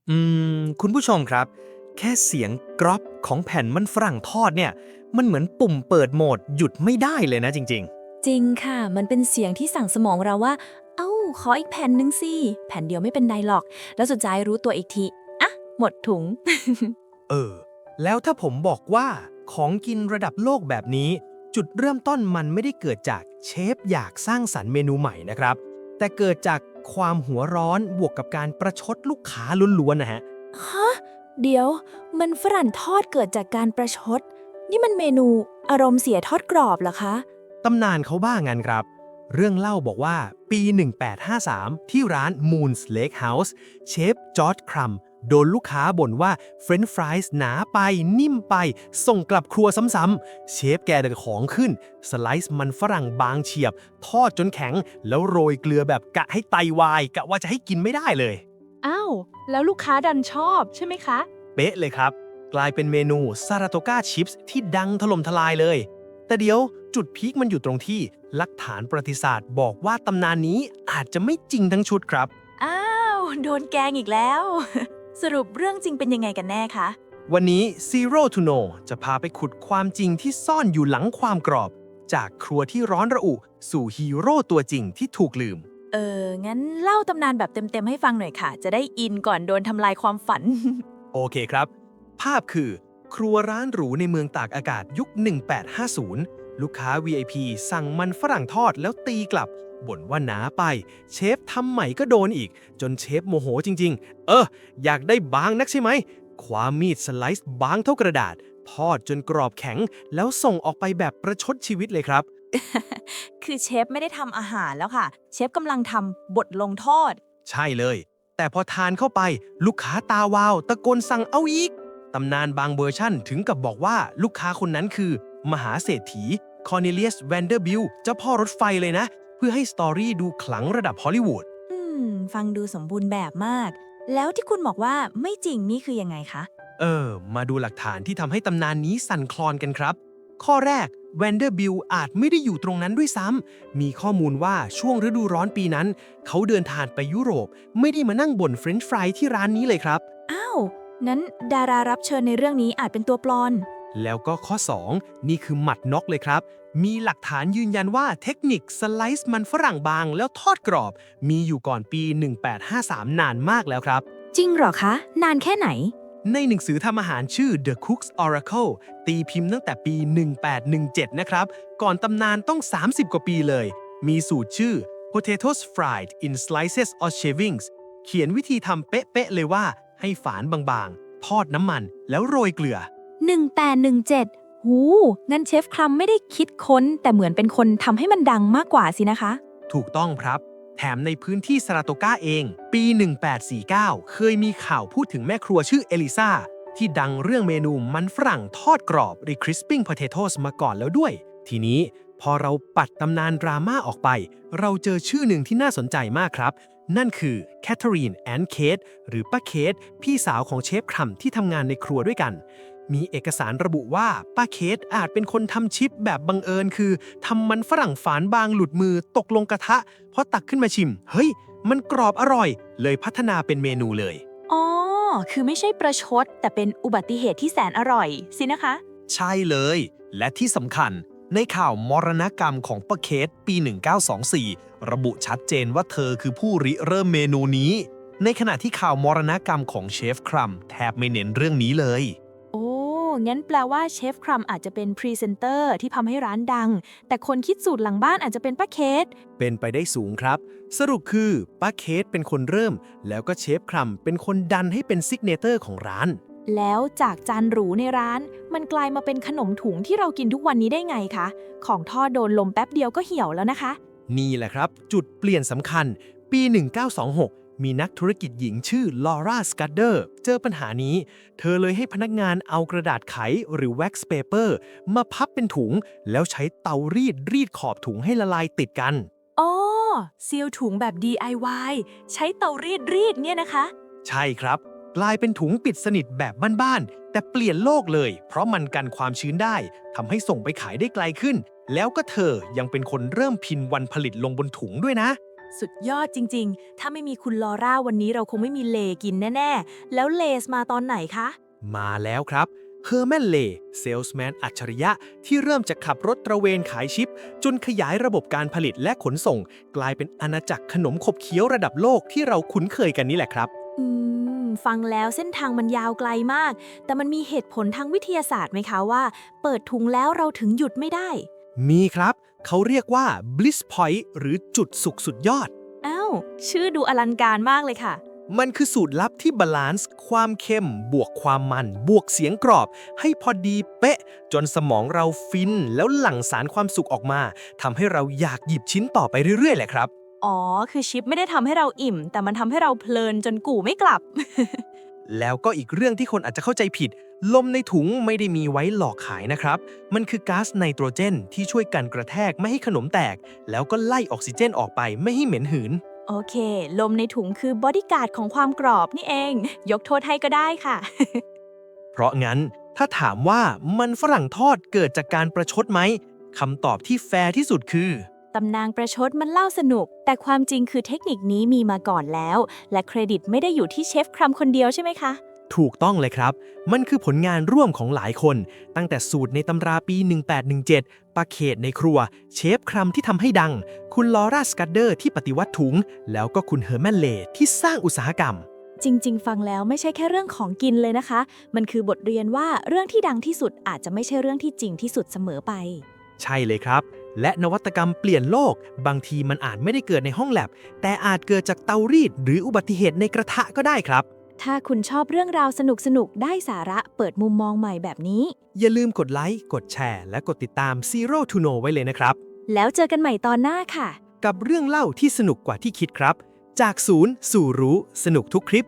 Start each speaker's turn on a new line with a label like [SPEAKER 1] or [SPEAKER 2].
[SPEAKER 1] อืคุณผู้ชมครับแค่เสียงกรอบของแผ่นมันฝรั่งทอดเนี่ยมันเหมือนปุ่มเปิดโหมดหยุดไม่ได้เลยนะจริง
[SPEAKER 2] จริงค่ะ มันเป็นเสียงที่สั่งสมองเราว่า เอ้า ขออีกแผ่นหนึ่งสิ แผ่นเดียวไม่เป็นไรหรอก แล้วสุดท้ายรู้ตัวอีกที อ่ะ หมดถุง
[SPEAKER 1] ๆแล้วถ้าผมบอกว่าของกินระดับโลกแบบนี้จุดเริ่มต้นมันไม่ได้เกิดจากเชฟอยากสร้างสรรค์เมนูใหม่นะครับแต่เกิดจากความหัวร้อนบวกกับการประชดลูกค้าล้วนๆนะฮะ
[SPEAKER 2] ฮะ เดี๋ยว มันฝรั่งทอดเกิดจากการประชด นี่มันเมนูอารมณ์เสียทอดกรอบเหรอคะ
[SPEAKER 1] ตำนานเขาว่างั้นครับ เรื่องเล่าบอกว่าปี 1853 ที่ร้าน Moon's Lake House เชฟจอร์จครัมโดนลูกค้าบ่นว่าเฟรนช์ฟรายส์หนาไปนิ่มไป ส่งกลับครัวซ้ำๆเชฟแกเดของขึ้น สไลซ์มันฝรั่งบางเฉียบ ทอดจนแข็ง แล้วโรยเกลือแบบกะให้ไตวายกะว่าจะให้กินไม่ได้เลย
[SPEAKER 3] อ้าวแล้วลูกค้าดันชอบใช่ไหมคะ
[SPEAKER 1] เป๊ะเลยครับ กลายเป็นเมนูซาราโตกาชิพส์ที่ดังถล่มทลายเลย แต่เดี๋ยวจุดพีคมันอยู่ตรงที่หลักฐานประวัติศาสตร์บอกว่าตำนานนี้อาจจะไม่จริงทั้งชุดครับ
[SPEAKER 2] อ้าว โดนแกงอีกแล้ว สรุปเรื่องจริงเป็นยังไงกันแน่คะ
[SPEAKER 1] วันนี้ Zero to Know จะพาไปขุดความจริงที่ซ่อนอยู่หลังความกรอบ จากครัวที่ร้อนระอุ สู่ฮีโร่ตัวจริงที่ถูกลืม
[SPEAKER 2] งั้นเล่าตำนานแบบเต็มๆให้ฟังหน่อยค่ะ จะได้อินก่อนโดนทำลายความฝัน
[SPEAKER 1] โอเคครับ ภาพคือครัวร้านหรูในเมืองตากอากาศยุค 1850 ลูกค้า VIP สั่งมันฝรั่งทอดแล้วตีกลับ บ่นว่าหนาไป เชฟทำใหม่ก็โดนอีก จนเชฟโมโหจริงๆ อยากได้บางนักใช่ไหม ความมีดสไลซ์บางเท่ากระดาษ ทอดจนกรอบแข็ง แล้วส่งออกไปแบบประชดชีวิตเลยครับ
[SPEAKER 2] คือเชฟไม่ได้ทำอาหารแล้วค่ะ เชฟกำลังทำบทลงโทษ
[SPEAKER 1] ใช่เลย แต่พอทานเข้าไปลูกค้าตาวาวตะโกนสั่งเอาอีก ตำนานบางเวอร์ชั่นถึงกับบอกว่าลูกค้าคนนั้นคือ มหาเศรษฐีคอร์เนเลียสแวนเดอร์บิลเจ้าพ่อรถไฟเลยนะ เพื่อให้สตอรี่ดูขลังระดับฮอลลีวูด
[SPEAKER 2] ฟังดูสมบูรณ์แบบมาก แล้วที่คุณบอกว่าไม่จริงนี่คือยังไงคะ
[SPEAKER 1] มาดูหลักฐานที่ทำให้ตำนานนี้สั่นคลอนกันครับ ข้อแรกแวนเดอร์บิลอาจไม่ได้อยู่ตรงนั้นด้วยซ้ำ มีข้อมูลว่าช่วงฤดูร้อนปีนั้น เขาเดินทางไปยุโรป ไม่ได้มานั่งบ่นเฟรนช์ฟรายที่ร้านนี้เลยครับ
[SPEAKER 2] อ้าว นั้นดารารับเชิญในเรื่องนี้อาจเป็นตัวปลอน
[SPEAKER 1] แล้วก็ข้อ 2 นี่คือหมัดน็อกเลยครับ มีหลักฐานยืนยันว่าเทคนิคสไลซ์มันฝรั่งบางแล้วทอดกรอบ มีอยู่ก่อนปี 1853 นานมากแล้วครับ
[SPEAKER 2] จริงเหรอคะ นานแค่ไหน
[SPEAKER 1] ในหนังสือทำอาหารชื่อ The Cook's Oracle ตีพิมพ์ตั้งแต่ปี 1817 นะครับ ก่อนตำนานต้อง 30 กว่าปีเลย มีสูตรชื่อ Potatoes Fried in Slices or Shavings เขียนวิธีทำเป๊ะๆเลยว่าให้ฝานบางๆ ทอดน้ำมันแล้วโรยเกลือ
[SPEAKER 2] 1817 หู งั้นเชฟคลัมไม่ได้คิดค้น แต่เหมือนเป็นคนทำให้มันดังมากกว่าสินะคะ
[SPEAKER 1] ถูกต้องครับ แถมในพื้นที่ซาราโตกาเอง ปี 1849 เคยมีข่าวพูดถึงแม่ครัวชื่อเอลิซาที่ดังเรื่องเมนูมันฝรั่งทอดกรอบหรือ crisping potatoes มาก่อนแล้วด้วย ทีนี้พอเราปัดตำนานดราม่าออกไป เราเจอชื่อหนึ่งที่น่าสนใจมากครับ นั่นคือแคทเธอรีนแอนเคทหรือป้าเคทพี่สาวของเชฟครัมที่ทำงานในครัวด้วยกัน มีเอกสารระบุว่าป้าเคทอาจเป็นคนทำชิปแบบบังเอิญคือทำมันฝรั่งฝานบางหลุดมือตกลงกระทะพอตักขึ้นมาชิม เฮ้ย มันกรอบอร่อย เลยพัฒนาเป็นเมนูเลย
[SPEAKER 2] อ๋อ คือไม่ใช่ประชด แต่เป็นอุบัติเหตุที่แสนอร่อย สินะคะ
[SPEAKER 1] ใช่เลย และที่สำคัญในข่าวมรณกรรมของป้าเคทปี 1924 ระบุชัดเจนว่าเธอคือผู้ริเริ่มเมนูนี้ ในขณะที่ข่าวมรณกรรมของเชฟครัมแทบไม่เน้นเรื่องนี้เลย
[SPEAKER 2] โอ้ งั้นแปลว่าเชฟครัมอาจจะเป็นพรีเซนเตอร์ที่ทำให้ร้านดัง แต่คนคิดสูตรหลังบ้านอาจจะเป็นป้าเคท
[SPEAKER 1] เป็นไปได้สูงครับ สรุปคือป้าเคทเป็นคนเริ่ม แล้วก็เชฟครัมเป็นคนดันให้เป็นซิกเนเตอร์ของร้าน
[SPEAKER 2] แล้วจากจานหรูในร้าน มันกลายมาเป็นขนมถุงที่เรากินทุกวันนี้ได้ไงคะ ของทอดโดนลมแป๊บเดียวก็เหี่ยวแล้วนะคะ
[SPEAKER 1] นี่แหละครับ จุดเปลี่ยนสำคัญ ปี 1926 มีนักธุรกิจหญิงชื่อลอร่าสกัดเดอร์เจอปัญหานี้ เธอเลยให้พนักงานเอากระดาษไขหรือ wax paper มาพับเป็นถุง แล้วใช้เตารีดขอบถุงให้ละลายติดกัน
[SPEAKER 2] อ๋อซีลถุงแบบ DIY ใช้เตารีดเนี่ยนะคะ
[SPEAKER 1] ใช่ครับ กลายเป็นถุงปิดสนิทแบบบ้านๆ แต่เปลี่ยนโลกเลย เพราะมันกันความชื้นได้ ทำให้ส่งไปขายได้ไกลขึ้น แล้วก็เธอยังเป็นคนเริ่มพิมพ์วันผลิตลงบนถุงด้วยนะ
[SPEAKER 2] สุดยอดจริงๆ ถ้าไม่มีคุณลอร่าวันนี้เราคงไม่มีเลกินแน่ๆ แล้วเลสมาตอนไหนคะ
[SPEAKER 1] มาแล้วครับเฮอร์แมนเลเซลส์แมนอัจฉริยะที่เริ่มจากขับรถตระเวนขายชิป จนขยายระบบการผลิตและขนส่ง กลายเป็นอาณาจักรขนมขบเคี้ยวระดับโลกที่เราคุ้นเคยกันนี่แหละครับ
[SPEAKER 2] ฟังแล้วเส้นทางมันยาวไกลมาก แต่มันมีเหตุผลทางวิทยาศาสตร์ไหมคะว่า เปิดถุงแล้วเราถึงหยุดไม่ได้
[SPEAKER 1] มีครับ เขาเรียกว่า bliss point หรือจุดสุขสุดยอด
[SPEAKER 2] อ้าว ชื่อดูอลังการมากเลยค่ะ
[SPEAKER 1] มันคือสูตรลับที่บาลานซ์ความเค็ม บวกความมัน บวกเสียงกรอบ ให้พอดีเป๊ะ จนสมองเราฟิน แล้วหลั่งสารความสุขออกมาทำให้เราอยากหยิบชิ้นต่อไปเรื่อยๆแหละครับ
[SPEAKER 2] อ๋อ คือชิปไม่ได้ทำให้เราอิ่ม แต่มันทำให้เราเพลินจนกู่ไม่กลับ
[SPEAKER 1] แล้วก็อีกเรื่องที่คนอาจจะเข้าใจผิด ลมในถุงไม่ได้มีไว้หลอกขายนะครับ มันคือก๊าซไนโตรเจนที่ช่วยกันกระแทกไม่ให้ขนมแตก แล้วก็ไล่ออกซิเจนออกไปไม่ให้เหม็นหืน
[SPEAKER 2] โอเค ลมในถุงคือบอดี้การ์ดของความกรอบนี่เอง ยกโทษให้ก็ได้ค่ะ
[SPEAKER 1] เพราะงั้นถ้าถามว่ามันฝรั่งทอดเกิดจากการประชดไหมคำตอบที่แฟร์ที่สุดคือ
[SPEAKER 2] ตำนานประชดมันเล่าสนุก แต่ความจริงคือเทคนิคนี้มีมาก่อนแล้ว และเครดิตไม่ได้อยู่ที่เชฟครัมคนเดียวใช่ไหมคะ
[SPEAKER 1] ถูกต้องเลยครับ มันคือผลงานร่วมของหลายคน ตั้งแต่สูตรในตำราปี 1817ปาเขตในครัว เชฟครัมที่ทำให้ดัง คุณลอร่าสกัดเดอร์ที่ปฏิวัติถุง แล้วก็คุณเฮอร์แมนเลที่สร้างอุตสาหกรรม
[SPEAKER 2] จริงๆ ฟังแล้วไม่ใช่แค่เรื่องของกินเลยนะคะ มันคือบทเรียนว่าเรื่องที่ดังที่สุดอาจจะไม่ใช่เรื่องที่จริงที่สุดเสมอไป
[SPEAKER 1] ใช่เลยครับ และนวัตกรรมเปลี่ยนโลก บางทีมันอาจไม่ได้เกิดในห้องแลบ แต่อาจเกิดจากเตารีดหรืออุบัติเหตุในกระทะก็ได้ครับ
[SPEAKER 2] ถ้าคุณชอบเรื่องราวสนุกๆ ได้สาระเปิดมุมมองใหม่แบบนี้
[SPEAKER 1] อย่าลืมกดไลค์ กดแชร์ และกดติดตาม Zero to Know ไว้เลยนะครับ
[SPEAKER 2] แล้วเจอกันใหม่ตอนหน้าค่ะ
[SPEAKER 1] กับเรื่องเล่าที่สนุกกว่าที่คิดครับ จากศูนย์สู่รู้ สนุกทุกคลิป